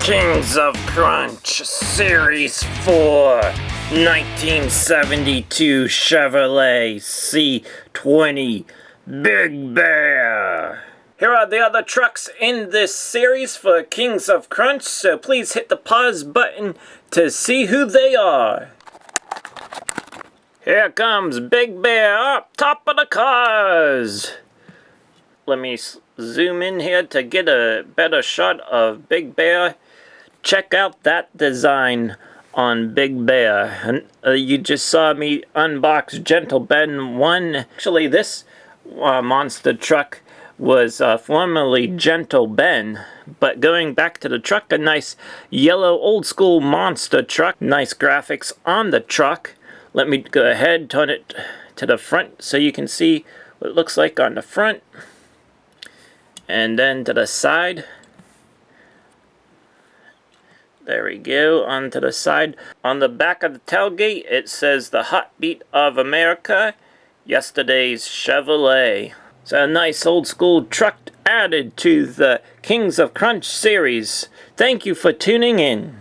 Kings of Crunch Series 4 1972 Chevrolet C20 Big Bear. Here are the other trucks in this series for Kings of Crunch, so please hit the pause button to see who they are. Here comes Big Bear up top of the cars. Let me zoom in here to get a better shot of Big Bear. Check out that design on Big Bear. And you just saw me unbox Gentle Ben 1. Actually, this monster truck was formerly Gentle Ben, but going back to the truck, a nice yellow old school monster truck. Nice graphics on the truck. Let me go ahead, turn it to the front so you can see what it looks like on the front. And then to the side. There we go, onto the side. On the back of the tailgate, it says the heartbeat of America, yesterday's Chevrolet. So a nice old school truck added to the Kings of Crunch series. Thank you for tuning in.